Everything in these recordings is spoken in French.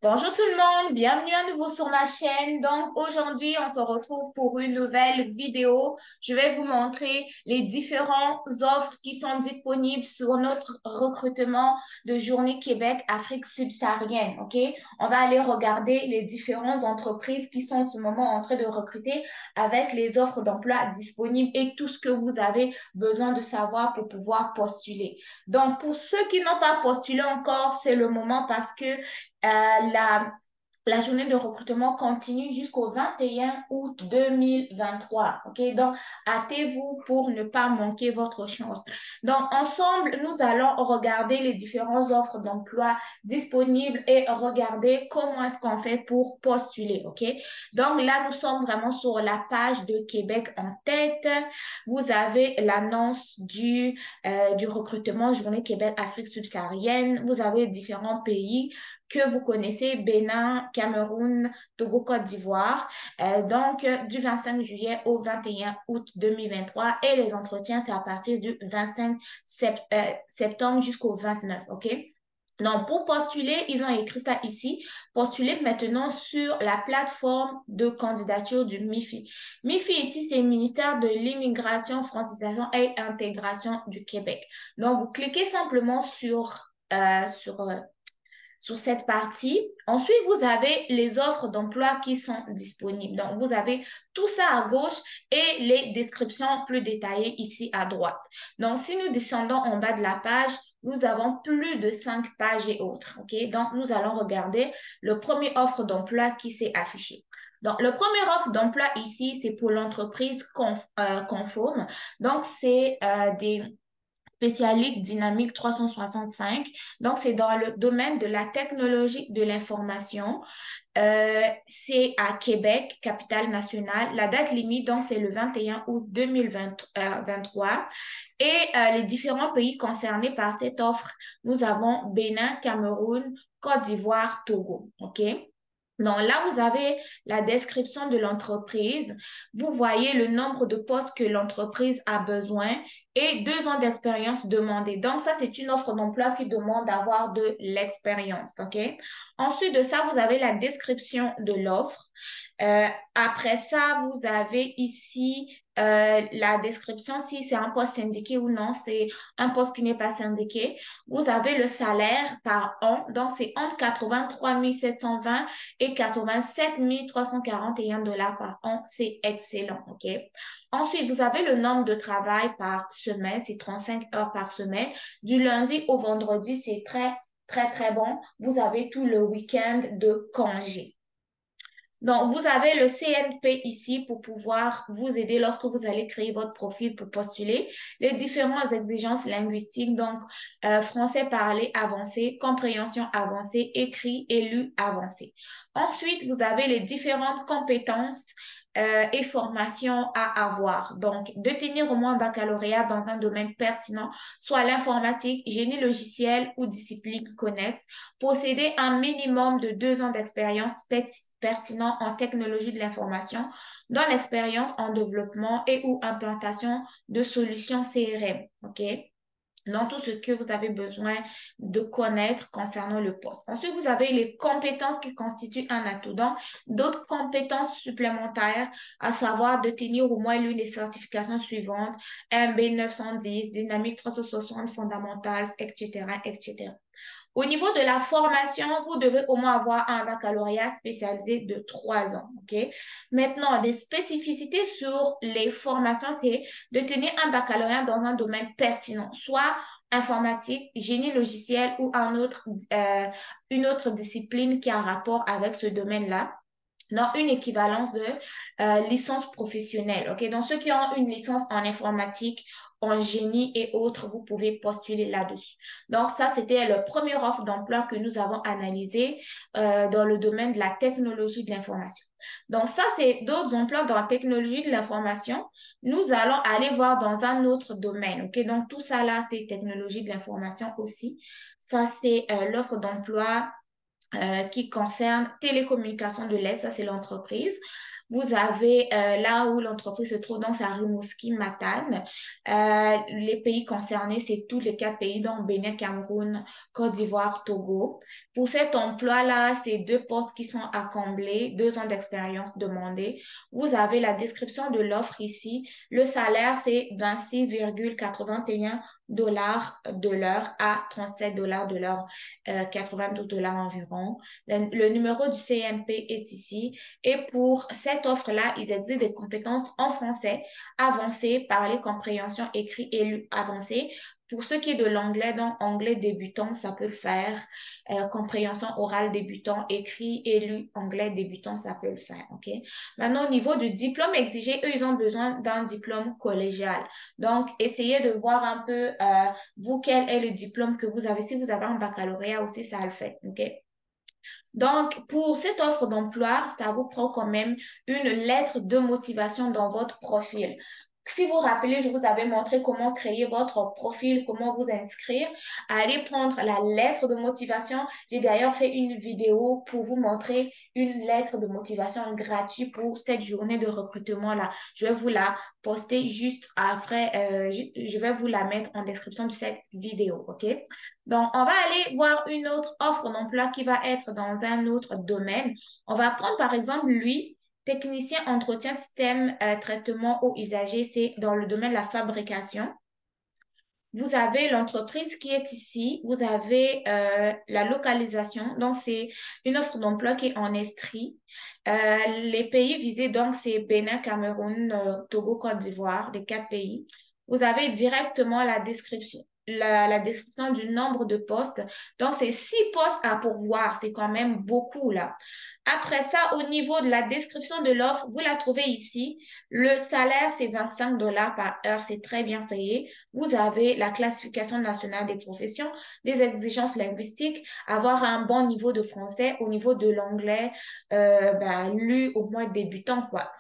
Bonjour tout le monde, bienvenue à nouveau sur ma chaîne. Donc aujourd'hui, on se retrouve pour une nouvelle vidéo. Je vais vous montrer les différentes offres qui sont disponibles sur notre recrutement de Journée Québec Afrique subsaharienne. OK? On va aller regarder les différentes entreprises qui sont en ce moment en train de recruter avec les offres d'emploi disponibles et tout ce que vous avez besoin de savoir pour pouvoir postuler. Donc pour ceux qui n'ont pas postulé encore, c'est le moment parce que la journée de recrutement continue jusqu'au 21 août 2023. OK? Donc, hâtez-vous pour ne pas manquer votre chance. Donc, ensemble, nous allons regarder les différentes offres d'emploi disponibles et regarder comment est-ce qu'on fait pour postuler. OK? Donc, là, nous sommes vraiment sur la page de Québec en tête. Vous avez l'annonce du recrutement Journée Québec Afrique subsaharienne. Vous avez différents pays que vous connaissez, Bénin, Cameroun, Togo, Côte d'Ivoire. Du 25 juillet au 21 août 2023 et les entretiens, c'est à partir du 25 septembre jusqu'au 29, OK? Donc, pour postuler, ils ont écrit ça ici. Postuler maintenant sur la plateforme de candidature du MIFI. MIFI ici, c'est le ministère de l'Immigration, Francisation et Intégration du Québec. Donc, vous cliquez simplement sur cette partie. Ensuite, vous avez les offres d'emploi qui sont disponibles. Donc, vous avez tout ça à gauche et les descriptions plus détaillées ici à droite. Donc, si nous descendons en bas de la page, nous avons plus de 5 pages et autres. OK? Donc, nous allons regarder le premier offre d'emploi qui s'est affiché. Donc, le premier offre d'emploi ici, c'est pour l'entreprise Conforme. Donc, c'est des spécialiste Dynamique 365. Donc, c'est dans le domaine de la technologie de l'information. C'est à Québec, capitale nationale. La date limite, donc, c'est le 21 août 2023. Les différents pays concernés par cette offre, nous avons Bénin, Cameroun, Côte d'Ivoire, Togo. OK? Donc là, vous avez la description de l'entreprise. Vous voyez le nombre de postes que l'entreprise a besoin et 2 ans d'expérience demandée. Donc ça, c'est une offre d'emploi qui demande d'avoir de l'expérience. OK? Ensuite de ça, vous avez la description de l'offre. Après ça, vous avez ici la description, si c'est un poste syndiqué ou non, c'est un poste qui n'est pas syndiqué. Vous avez le salaire par an, donc c'est entre 83 720 et 87 341 dollars par an. C'est excellent, OK? Ensuite, vous avez le nombre de travail par semaine, c'est 35 heures par semaine. Du lundi au vendredi, c'est très, très, très bon. Vous avez tout le week-end de congé. Donc, vous avez le CNP ici pour pouvoir vous aider lorsque vous allez créer votre profil pour postuler. Les différentes exigences linguistiques, donc français parlé avancé, compréhension avancée, écrit et lu avancé. Ensuite, vous avez les différentes compétences et formations à avoir. Donc, de tenir au moins un baccalauréat dans un domaine pertinent, soit l'informatique, génie logiciel ou discipline connexe, posséder un minimum de 2 ans d'expérience pertinent en technologie de l'information, dans l'expérience en développement et ou implantation de solutions CRM. OK? Dans tout ce que vous avez besoin de connaître concernant le poste. Ensuite, vous avez les compétences qui constituent un atout. Donc, d'autres compétences supplémentaires, à savoir de tenir au moins l'une des certifications suivantes, MB 910, Dynamique 360 fondamentales, etc., etc. Au niveau de la formation, vous devez au moins avoir un baccalauréat spécialisé de 3 ans. OK? Maintenant, des spécificités sur les formations, c'est de tenir un baccalauréat dans un domaine pertinent, soit informatique, génie logiciel ou une autre discipline qui a un rapport avec ce domaine-là dans une équivalence de licence professionnelle. OK? Donc, ceux qui ont une licence en informatique, en génie et autres, vous pouvez postuler là-dessus. Donc, ça, c'était la première offre d'emploi que nous avons analysée dans le domaine de la technologie de l'information. Donc, ça, c'est d'autres emplois dans la technologie de l'information. Nous allons aller voir dans un autre domaine. OK? Donc, tout ça là, c'est technologie de l'information aussi. Ça, c'est l'offre d'emploi qui concerne télécommunications de l'Est, ça c'est l'entreprise. Vous avez là où l'entreprise se trouve, donc c'est à Rimouski, Matane. Les pays concernés, c'est tous les 4 pays, donc Bénin, Cameroun, Côte d'Ivoire, Togo. Pour cet emploi-là, c'est 2 postes qui sont à combler, 2 ans d'expérience demandée. Vous avez la description de l'offre ici. Le salaire, c'est 26,81 dollars de l'heure à 37 dollars de l'heure, 92 dollars environ. Le numéro du CMP est ici. Et pour cette offre-là, ils exigent des compétences en français avancées, parler, compréhension, écrit et lu avancé. Pour ce qui est de l'anglais, donc anglais débutant, ça peut le faire. Compréhension orale débutant, écrit et lu anglais débutant, ça peut le faire. OK? Maintenant, au niveau du diplôme exigé, eux, ils ont besoin d'un diplôme collégial. Donc, essayez de voir un peu, vous, quel est le diplôme que vous avez. Si vous avez un baccalauréat aussi, ça le fait. OK? Donc, pour cette offre d'emploi, ça vous prend quand même une lettre de motivation dans votre profil. Si vous vous rappelez, je vous avais montré comment créer votre profil, comment vous inscrire. Allez prendre la lettre de motivation. J'ai d'ailleurs fait une vidéo pour vous montrer une lettre de motivation gratuite pour cette journée de recrutement-là. Je vais vous la poster juste après. Je vais vous la mettre en description de cette vidéo, OK? Donc, on va aller voir une autre offre d'emploi qui va être dans un autre domaine. On va prendre par exemple lui, technicien entretien système traitement aux usagers, c'est dans le domaine de la fabrication. Vous avez l'entreprise qui est ici, vous avez la localisation, donc c'est une offre d'emploi qui est en Estrie. Les pays visés, donc c'est Bénin, Cameroun, Togo, Côte d'Ivoire, les 4 pays. Vous avez directement la description du nombre de postes. Donc c'est 6 postes à pourvoir, c'est quand même beaucoup là. Après ça, au niveau de la description de l'offre, vous la trouvez ici. Le salaire, c'est 25 dollars par heure, c'est très bien payé. Vous avez la classification nationale des professions, des exigences linguistiques, avoir un bon niveau de français, au niveau de l'anglais, lu au moins débutant, quoi.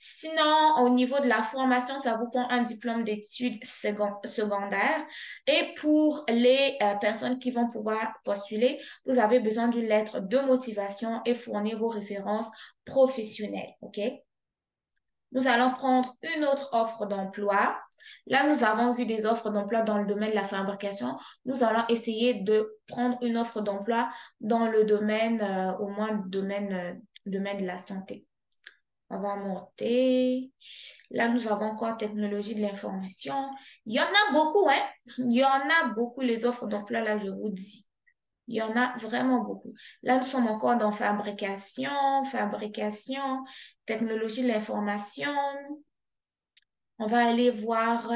Sinon, au niveau de la formation, ça vous prend un diplôme d'études secondaires. Et pour les personnes qui vont pouvoir postuler, vous avez besoin d'une lettre de motivation et fournir vos références professionnelles. OK? Nous allons prendre une autre offre d'emploi. Là, nous avons vu des offres d'emploi dans le domaine de la fabrication. Nous allons essayer de prendre une offre d'emploi dans le domaine, au moins domaine de la santé. On va monter. Là, nous avons encore technologie de l'information. Il y en a beaucoup, hein? Il y en a beaucoup, les offres d'emploi, là, je vous dis. Il y en a vraiment beaucoup. Là, nous sommes encore dans fabrication, technologie de l'information. On va aller voir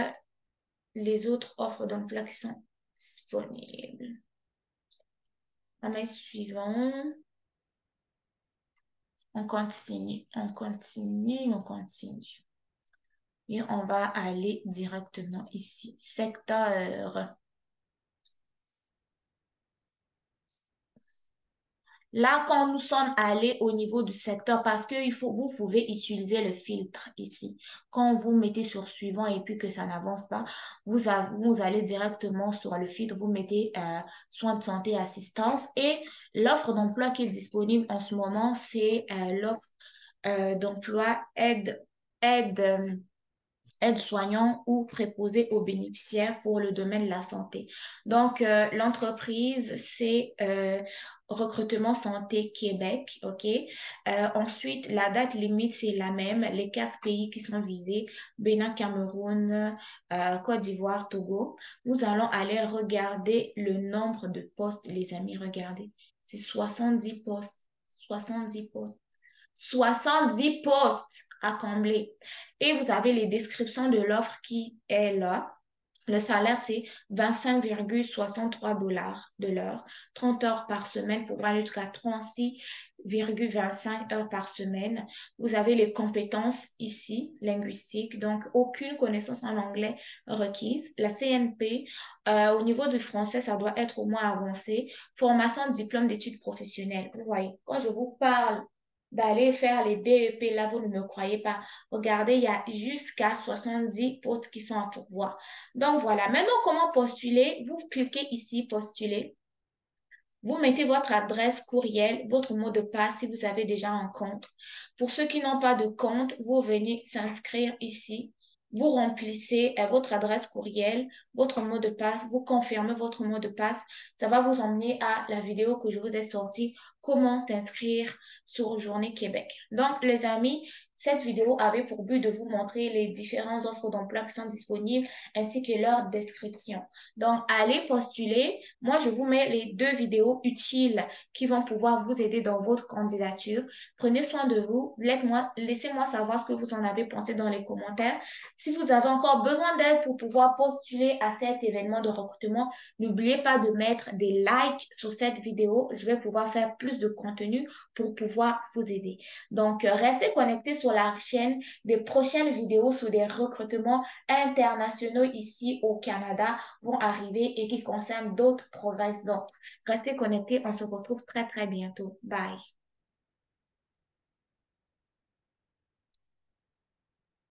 les autres offres d'emploi qui sont disponibles. La main suivante. On continue, on continue, on continue. Et on va aller directement ici. Secteur. Là, quand nous sommes allés au niveau du secteur, parce que vous pouvez utiliser le filtre ici. Quand vous mettez sur suivant et puis que ça n'avance pas, vous allez directement sur le filtre, vous mettez soins de santé, assistance et l'offre d'emploi qui est disponible en ce moment, c'est l'offre d'emploi aide aide-soignant ou préposé aux bénéficiaires pour le domaine de la santé. Donc, l'entreprise, c'est Recrutement Santé Québec, OK? Ensuite, la date limite, c'est la même. Les 4 pays qui sont visés, Bénin, Cameroun, Côte d'Ivoire, Togo. Nous allons aller regarder le nombre de postes, les amis, regardez. C'est 70 postes. 70 postes. 70 postes à combler. Et vous avez les descriptions de l'offre qui est là. Le salaire, c'est 25,63 dollars de l'heure, 30 heures par semaine pour aller jusqu'à 36,25 heures par semaine. Vous avez les compétences ici, linguistiques, donc aucune connaissance en anglais requise. La CNP, au niveau du français, ça doit être au moins avancé. Formation, diplôme d'études professionnelles. Vous voyez, quand je vous parle d'aller faire les DEP, là, vous ne me croyez pas. Regardez, il y a jusqu'à 70 postes qui sont à pourvoir. Donc, voilà. Maintenant, comment postuler? Vous cliquez ici, postuler. Vous mettez votre adresse courriel, votre mot de passe si vous avez déjà un compte. Pour ceux qui n'ont pas de compte, vous venez s'inscrire ici. Vous remplissez votre adresse courriel, votre mot de passe, vous confirmez votre mot de passe. Ça va vous emmener à la vidéo que je vous ai sortie, comment s'inscrire sur Journée Québec. Donc, les amis, cette vidéo avait pour but de vous montrer les différentes offres d'emploi qui sont disponibles ainsi que leur description. Donc, allez postuler. Moi, je vous mets les 2 vidéos utiles qui vont pouvoir vous aider dans votre candidature. Prenez soin de vous. Laissez-moi savoir ce que vous en avez pensé dans les commentaires. Si vous avez encore besoin d'aide pour pouvoir postuler à cet événement de recrutement, n'oubliez pas de mettre des likes sur cette vidéo. Je vais pouvoir faire plus de contenu pour pouvoir vous aider. Donc, restez connectés sur la chaîne. Des prochaines vidéos sur des recrutements internationaux ici au Canada vont arriver et qui concernent d'autres provinces. Donc, restez connectés. On se retrouve très, très bientôt. Bye.